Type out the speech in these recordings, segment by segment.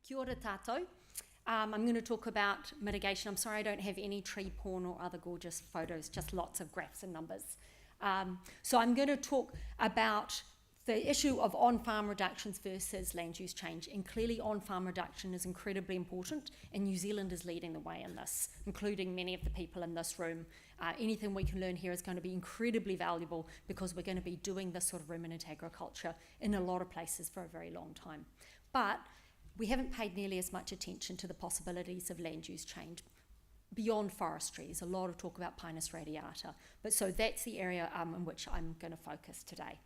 Kia ora tātou. I'm going to talk about mitigation. I'm sorry I don't have any tree porn or other gorgeous photos, just lots of graphs and numbers. So I'm going to talk about the issue of on-farm reductions versus land use change. And clearly on-farm reduction is incredibly important, and New Zealand is leading the way in this, including many of the people in this room. Anything we can learn here is going to be incredibly valuable because we're going to be doing this sort of ruminant agriculture in a lot of places for a very long time. But we haven't paid nearly as much attention to the possibilities of land use change beyond forestry. There's a lot of talk about Pinus radiata, but so that's the area in which I'm going to focus today.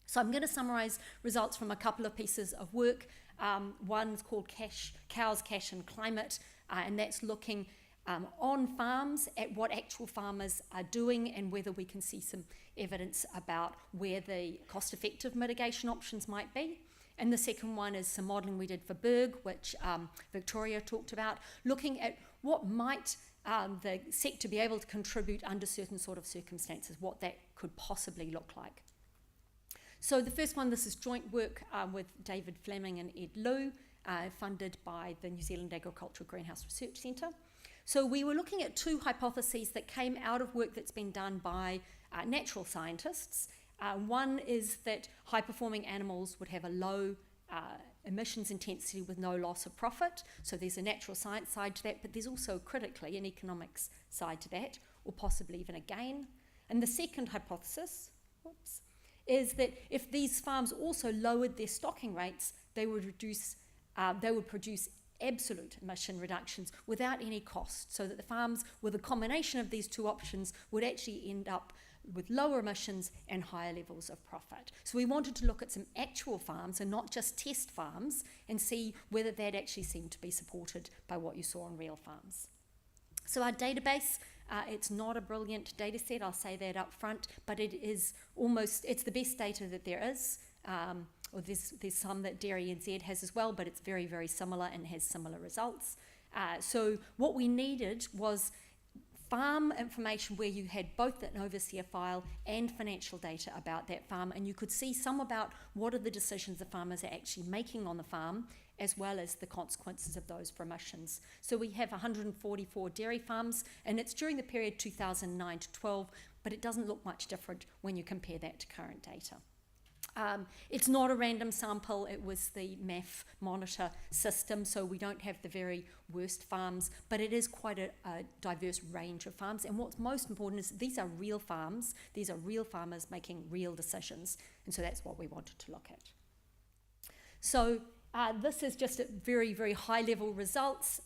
So I'm going to summarise results from a couple of pieces of work. One's called Cows, Cash and Climate, and that's looking on farms at what actual farmers are doing and whether we can see some evidence about where the cost-effective mitigation options might be. And the second one is some modelling we did for Berg, which Victoria talked about, looking at what might the sector be able to contribute under certain sort of circumstances, what that could possibly look like. So the first one, this is joint work with David Fleming and Ed Liu, funded by the New Zealand Agricultural Greenhouse Research Centre. So we were looking at two hypotheses that came out of work that's been done by natural scientists. One is that high-performing animals would have a low emissions intensity with no loss of profit. So there's a natural science side to that, but there's also critically an economics side to that, or possibly even a gain. And the second hypothesis, is that if these farms also lowered their stocking rates, they would produce absolute emission reductions without any cost, so that the farms with a combination of these two options would actually end up with lower emissions and higher levels of profit. So we wanted to look at some actual farms and not just test farms and see whether that actually seemed to be supported by what you saw on real farms. So our database, it's not a brilliant data set, I'll say that up front, but it is it's the best data that there is. Or there's some that Dairy NZ has as well, but it's very, very similar and has similar results. So what we needed was farm information where you had both an overseer file and financial data about that farm, and you could see some about what are the decisions the farmers are actually making on the farm, as well as the consequences of those for emissions. So we have 144 dairy farms, and it's during the period 2009 to 12, but it doesn't look much different when you compare that to current data. It's not a random sample, it was the MAF monitor system, so we don't have the very worst farms, but it is quite a diverse range of farms. And what's most important is these are real farms, these are real farmers making real decisions, and so that's what we wanted to look at. So this is just a very, very high level results.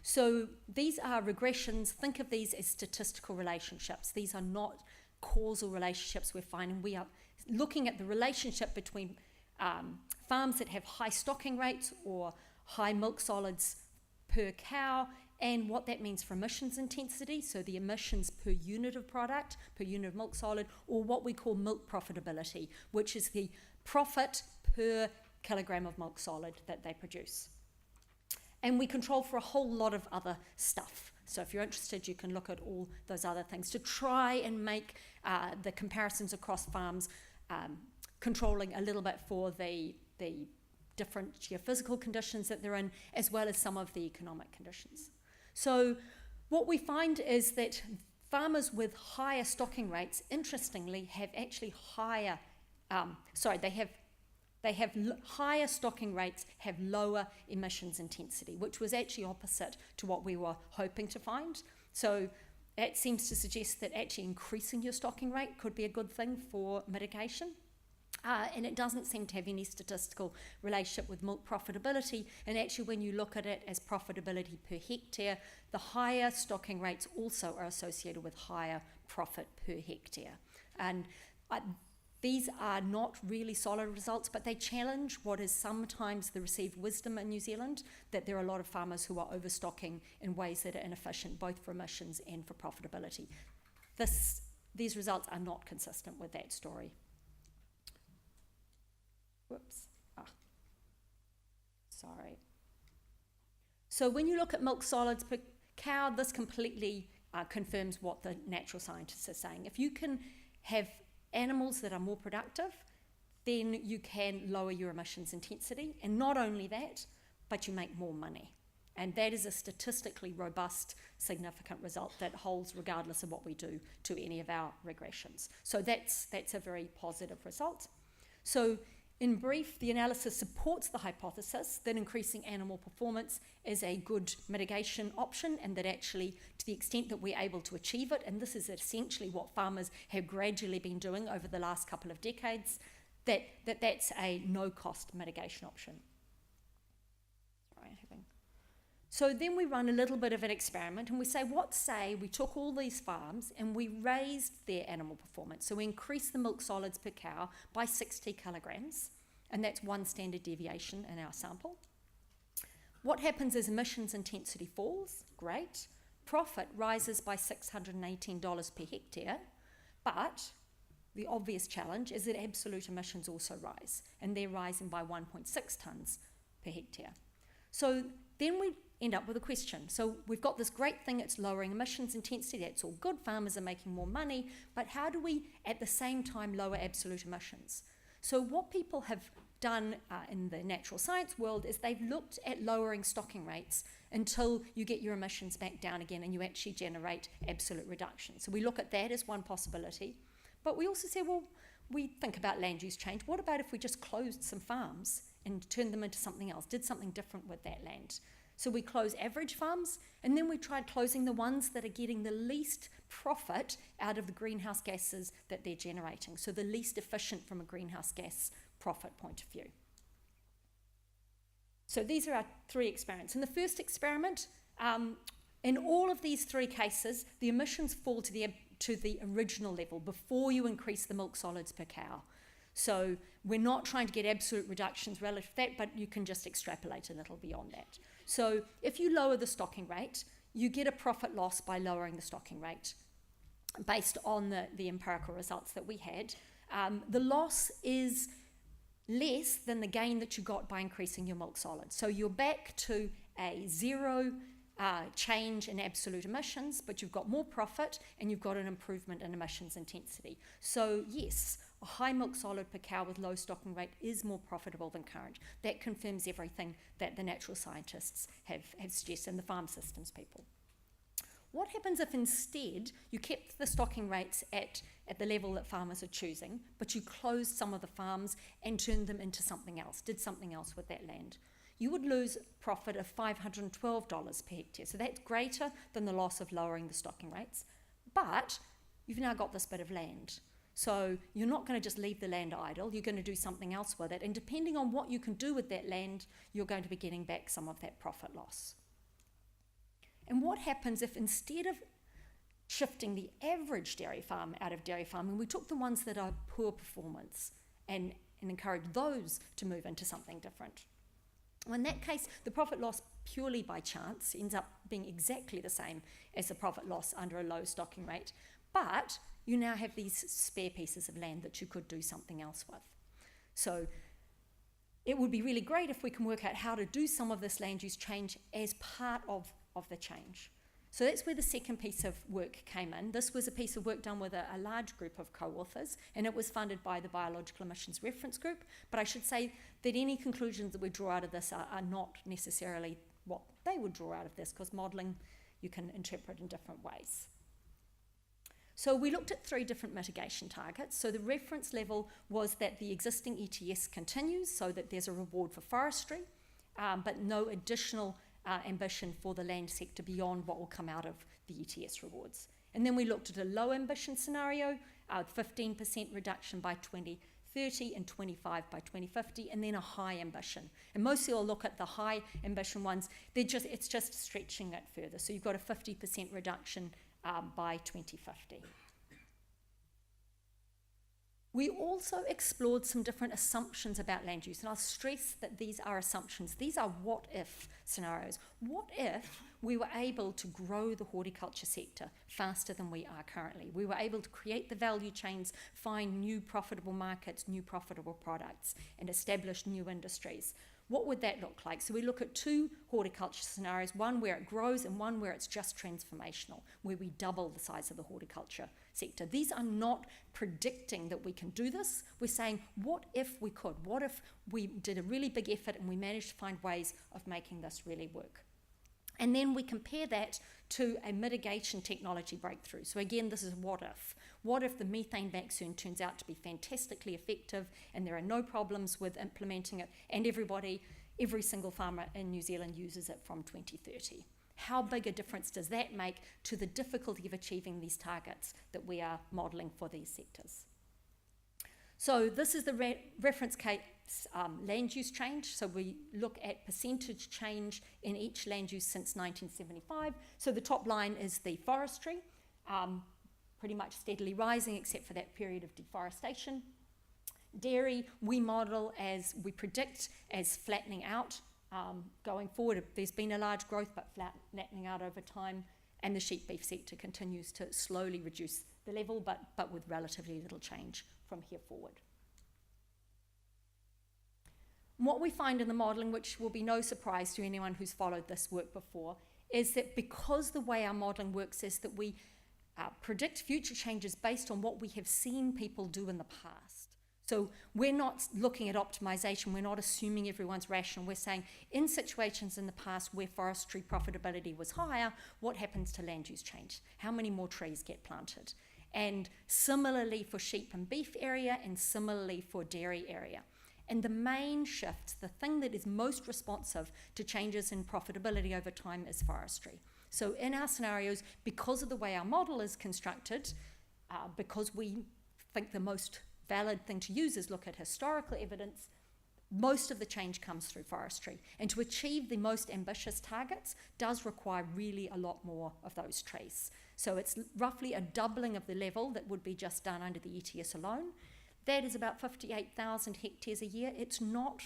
So these are regressions, think of these as statistical relationships. These are not causal relationships we're finding. We are looking at the relationship between farms that have high stocking rates or high milk solids per cow and what that means for emissions intensity, so the emissions per unit of product, per unit of milk solid, or what we call milk profitability, which is the profit per kilogram of milk solid that they produce. And we control for a whole lot of other stuff. So if you're interested, you can look at all those other things to try and make the comparisons across farms controlling a little bit for the different geophysical conditions that they're in, as well as some of the economic conditions. So what we find is that farmers with higher stocking rates, interestingly, have actually higher, they have higher stocking rates, have lower emissions intensity, which was actually opposite to what we were hoping to find. So that seems to suggest that actually increasing your stocking rate could be a good thing for mitigation. And it doesn't seem to have any statistical relationship with milk profitability. And actually, when you look at it as profitability per hectare, the higher stocking rates also are associated with higher profit per hectare. And these are not really solid results, but they challenge what is sometimes the received wisdom in New Zealand, that there are a lot of farmers who are overstocking in ways that are inefficient, both for emissions and for profitability. These results are not consistent with that story. Whoops. Sorry. So when you look at milk solids per cow, this completely confirms what the natural scientists are saying. If you can have animals that are more productive, then you can lower your emissions intensity. And not only that, but you make more money. And that is a statistically robust, significant result that holds regardless of what we do to any of our regressions. So that's a very positive result. So in brief, the analysis supports the hypothesis that increasing animal performance is a good mitigation option, and that actually, to the extent that we're able to achieve it, and this is essentially what farmers have gradually been doing over the last couple of decades, that's a no-cost mitigation option. So then we run a little bit of an experiment, and we say, we took all these farms and we raised their animal performance. So we increased the milk solids per cow by 60 kilograms, and that's one standard deviation in our sample. What happens is emissions intensity falls, great. Profit rises by $618 per hectare, but the obvious challenge is that absolute emissions also rise, and they're rising by 1.6 tonnes per hectare. So then we end up with a question. So we've got this great thing, it's lowering emissions intensity, that's all good, farmers are making more money, but how do we at the same time lower absolute emissions? So what people have done in the natural science world is they've looked at lowering stocking rates until you get your emissions back down again and you actually generate absolute reduction. So we look at that as one possibility, but we also say, well, we think about land use change. What about if we just closed some farms and turned them into something else, did something different with that land? So we close average farms, and then we tried closing the ones that are getting the least profit out of the greenhouse gases that they're generating, so the least efficient from a greenhouse gas profit point of view. So these are our three experiments. In the first experiment, in all of these three cases, the emissions fall to the original level before you increase the milk solids per cow. So we're not trying to get absolute reductions relative to that, but you can just extrapolate a little beyond that. So if you lower the stocking rate, you get a profit loss by lowering the stocking rate based on the empirical results that we had. The loss is less than the gain that you got by increasing your milk solids. So you're back to a zero change in absolute emissions, but you've got more profit and you've got an improvement in emissions intensity. So yes, a high milk solid per cow with low stocking rate is more profitable than current. That confirms everything that the natural scientists have suggested, and the farm systems people. What happens if instead you kept the stocking rates at the level that farmers are choosing, but you closed some of the farms and turned them into something else, did something else with that land? You would lose profit of $512 per hectare. So that's greater than the loss of lowering the stocking rates, but you've now got this bit of land. So you're not going to just leave the land idle, you're going to do something else with it, and depending on what you can do with that land, you're going to be getting back some of that profit loss. And what happens if instead of shifting the average dairy farm out of dairy farming, we took the ones that are poor performance and encouraged those to move into something different? Well, in that case, the profit loss purely by chance ends up being exactly the same as the profit loss under a low stocking rate, but you now have these spare pieces of land that you could do something else with. So it would be really great if we can work out how to do some of this land use change as part of the change. So that's where the second piece of work came in. This was a piece of work done with a large group of co-authors, and it was funded by the Biological Emissions Reference Group. But I should say that any conclusions that we draw out of this are not necessarily what they would draw out of this, because modelling you can interpret in different ways. So we looked at three different mitigation targets. So the reference level was that the existing ETS continues, so that there's a reward for forestry, but no additional ambition for the land sector beyond what will come out of the ETS rewards. And then we looked at a low ambition scenario, 15% reduction by 2030 and 25 by 2050, and then a high ambition. And mostly I'll look at the high ambition ones. It's just stretching it further. So you've got a 50% reduction by 2050. We also explored some different assumptions about land use, and I'll stress that these are assumptions. These are what-if scenarios. What if we were able to grow the horticulture sector faster than we are currently? We were able to create the value chains, find new profitable markets, new profitable products, and establish new industries. What would that look like? So we look at two horticulture scenarios, one where it grows and one where it's just transformational, where we double the size of the horticulture sector. These are not predicting that we can do this. We're saying, what if we could? What if we did a really big effort and we managed to find ways of making this really work? And then we compare that to a mitigation technology breakthrough. So again, this is what if. What if the methane vaccine turns out to be fantastically effective and there are no problems with implementing it, and every single farmer in New Zealand uses it from 2030? How big a difference does that make to the difficulty of achieving these targets that we are modelling for these sectors? So this is the reference case land use change. So we look at percentage change in each land use since 1975. So the top line is the forestry, pretty much steadily rising except for that period of deforestation. Dairy, we predict as flattening out going forward. There's been a large growth, but flattening out over time. And the sheep beef sector continues to slowly reduce the level, but with relatively little change from here forward. What we find in the modelling, which will be no surprise to anyone who's followed this work before, is that because the way our modelling works is that we predict future changes based on what we have seen people do in the past. So we're not looking at optimisation, we're not assuming everyone's rational, we're saying in situations in the past where forestry profitability was higher, what happens to land use change? How many more trees get planted? And similarly for sheep and beef area, and similarly for dairy area. And the main shift, the thing that is most responsive to changes in profitability over time, is forestry. So in our scenarios, because of the way our model is constructed, because we think the most valid thing to use is look at historical evidence, most of the change comes through forestry. And to achieve the most ambitious targets does require really a lot more of those trees. So it's roughly a doubling of the level that would be just done under the ETS alone. That is about 58,000 hectares a year. It's not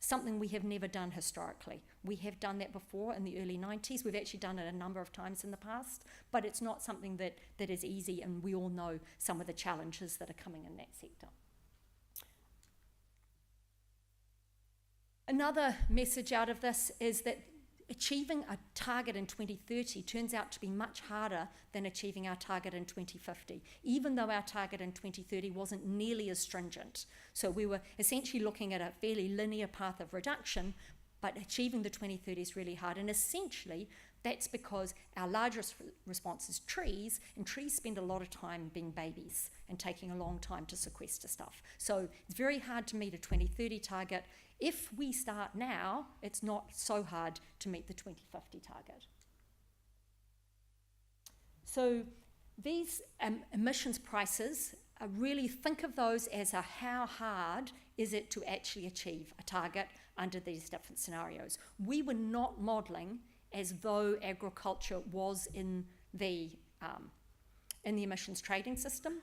something we have never done historically. We have done that before in the early 90s. We've actually done it a number of times in the past, but it's not something that is easy, and we all know some of the challenges that are coming in that sector. Another message out of this is that achieving a target in 2030 turns out to be much harder than achieving our target in 2050, even though our target in 2030 wasn't nearly as stringent. So we were essentially looking at a fairly linear path of reduction, but achieving the 2030 is really hard. And essentially, that's because our largest response is trees, and trees spend a lot of time being babies and taking a long time to sequester stuff. So it's very hard to meet a 2030 target. If we start now, it's not so hard to meet the 2050 target. So these emissions prices, really think of those as how hard is it to actually achieve a target under these different scenarios. We were not modelling as though agriculture was in the emissions trading system.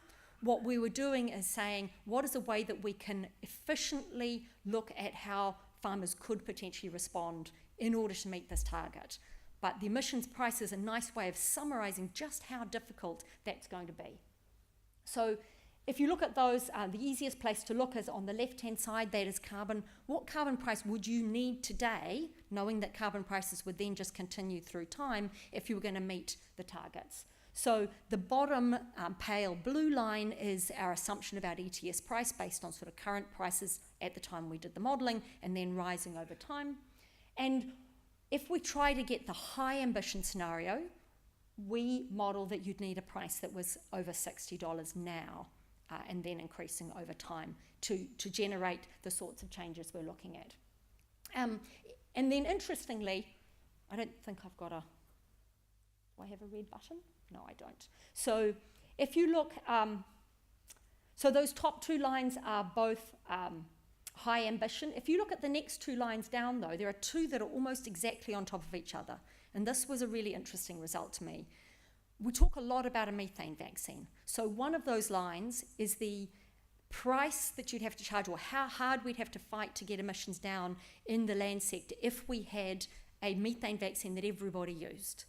What we were doing is saying, what is a way that we can efficiently look at how farmers could potentially respond in order to meet this target? But the emissions price is a nice way of summarising just how difficult that's going to be. So if you look at those, the easiest place to look is on the left-hand side, that is carbon. What carbon price would you need today, knowing that carbon prices would then just continue through time if you were going to meet the targets? So the bottom pale blue line is our assumption about ETS price based on sort of current prices at the time we did the modelling and then rising over time. And if we try to get the high ambition scenario, we model that you'd need a price that was over $60 now and then increasing over time to generate the sorts of changes we're looking at. And then interestingly, I don't think I've got a, do I have a red button? No, I don't. So if you look, so those top two lines are both high ambition. If you look at the next two lines down though, there are two that are almost exactly on top of each other. And this was a really interesting result to me. We talk a lot about a methane vaccine. So one of those lines is the price that you'd have to charge, or how hard we'd have to fight to get emissions down in the land sector if we had a methane vaccine that everybody used.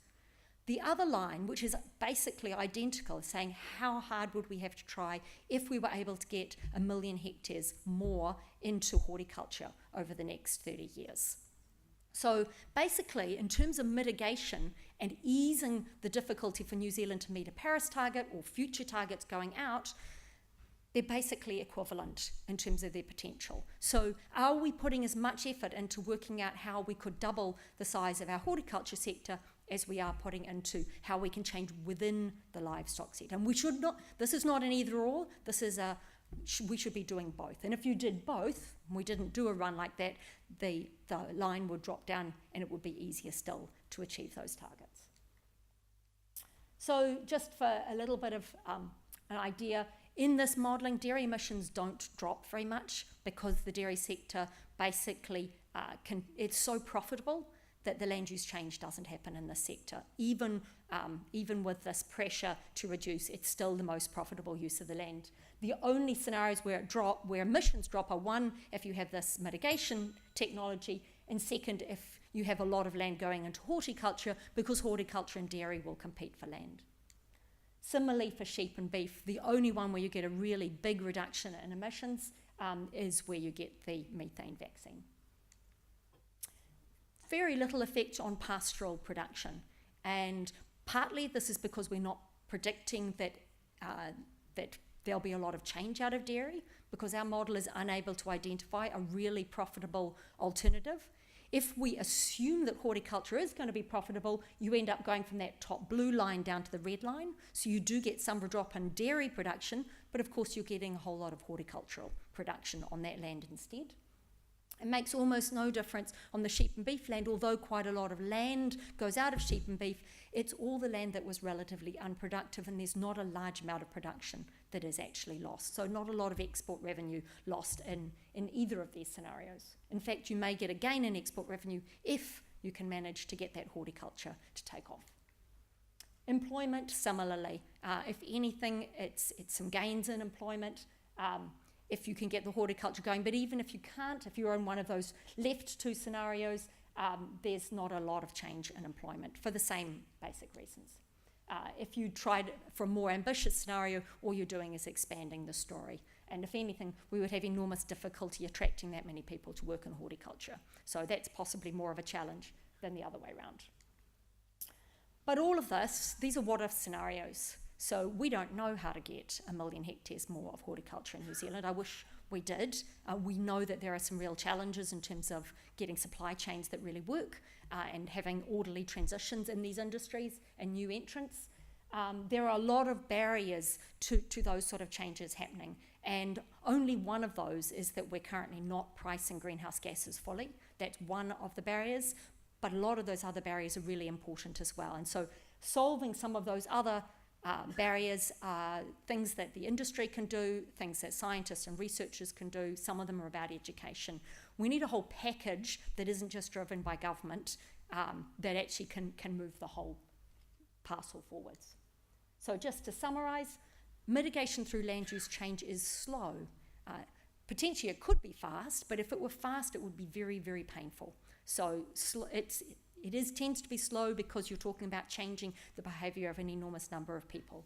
The other line, which is basically identical, is saying how hard would we have to try if we were able to get 1 million hectares more into horticulture over the next 30 years. So basically, in terms of mitigation and easing the difficulty for New Zealand to meet a Paris target or future targets going out, they're basically equivalent in terms of their potential. So are we putting as much effort into working out how we could double the size of our horticulture sector as we are putting into how we can change within the livestock sector? And we should not, this is not an either or, this is we should be doing both. And if you did both, and we didn't do a run like that, the line would drop down and it would be easier still to achieve those targets. So just for a little bit of an idea, in this modelling, dairy emissions don't drop very much because the dairy sector basically it's so profitable that the land use change doesn't happen in this sector. Even with this pressure to reduce, it's still the most profitable use of the land. The only scenarios where emissions drop are, one, if you have this mitigation technology, and second, if you have a lot of land going into horticulture, because horticulture and dairy will compete for land. Similarly for sheep and beef, the only one where you get a really big reduction in emissions is where you get the methane vaccine. Very little effect on pastoral production, and partly this is because we're not predicting that there'll be a lot of change out of dairy, because our model is unable to identify a really profitable alternative. If we assume that horticulture is going to be profitable, you end up going from that top blue line down to the red line. So you do get some drop in dairy production, but of course you're getting a whole lot of horticultural production on that land instead. It makes almost no difference on the sheep and beef land, although quite a lot of land goes out of sheep and beef. It's all the land that was relatively unproductive, and there's not a large amount of production that is actually lost. So not a lot of export revenue lost in either of these scenarios. In fact, you may get a gain in export revenue if you can manage to get that horticulture to take off. Employment, similarly. If anything, it's some gains in employment. If you can get the horticulture going, but even if you can't, if you're in one of those left two scenarios, there's not a lot of change in employment for the same basic reasons. If you tried for a more ambitious scenario, all you're doing is expanding the story. And if anything, we would have enormous difficulty attracting that many people to work in horticulture. So that's possibly more of a challenge than the other way around. But all of this, these are what-if scenarios. So we don't know how to get 1 million hectares more of horticulture in New Zealand. I wish we did. We know that there are some real challenges in terms of getting supply chains that really work and having orderly transitions in these industries and new entrants. There are a lot of barriers to those sort of changes happening, and only one of those is that we're currently not pricing greenhouse gases fully. That's one of the barriers, but a lot of those other barriers are really important as well. And so solving some of those other barriers are things that the industry can do, things that scientists and researchers can do. Some of them are about education. We need a whole package that isn't just driven by government, that actually can move the whole parcel forwards. So just to summarise, mitigation through land use change is slow. Potentially it could be fast, but if it were fast, it would be very, very painful. So it tends to be slow because you're talking about changing the behaviour of an enormous number of people.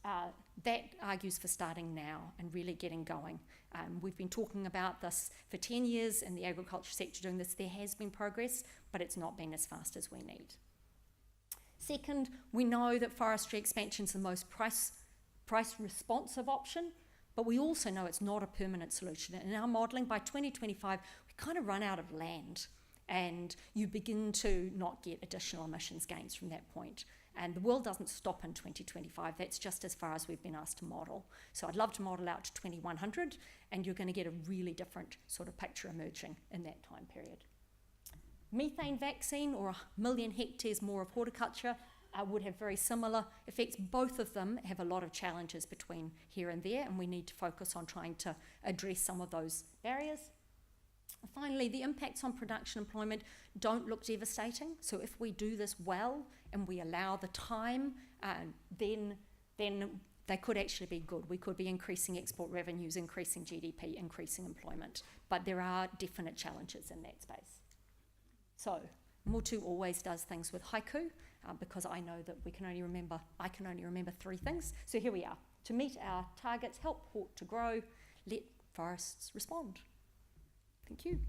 That argues for starting now and really getting going. We've been talking about this for 10 years in the agriculture sector doing this. There has been progress, but it's not been as fast as we need. Second, we know that forestry expansion is the most price responsive option, but we also know it's not a permanent solution. In our modelling, by 2025, we kind of run out of land, and you begin to not get additional emissions gains from that point. And the world doesn't stop in 2025. That's just as far as we've been asked to model. So I'd love to model out to 2100, and you're going to get a really different sort of picture emerging in that time period. Methane vaccine, or 1 million hectares more of horticulture, would have very similar effects. Both of them have a lot of challenges between here and there, and we need to focus on trying to address some of those barriers. Finally, the impacts on production employment don't look devastating. So if we do this well and we allow the time, then they could actually be good. We could be increasing export revenues, increasing GDP, increasing employment. But there are definite challenges in that space. So Motu always does things with haiku. because I know that I can only remember 3 things. So here we are. To meet our targets, help port to grow, let forests respond. Thank you.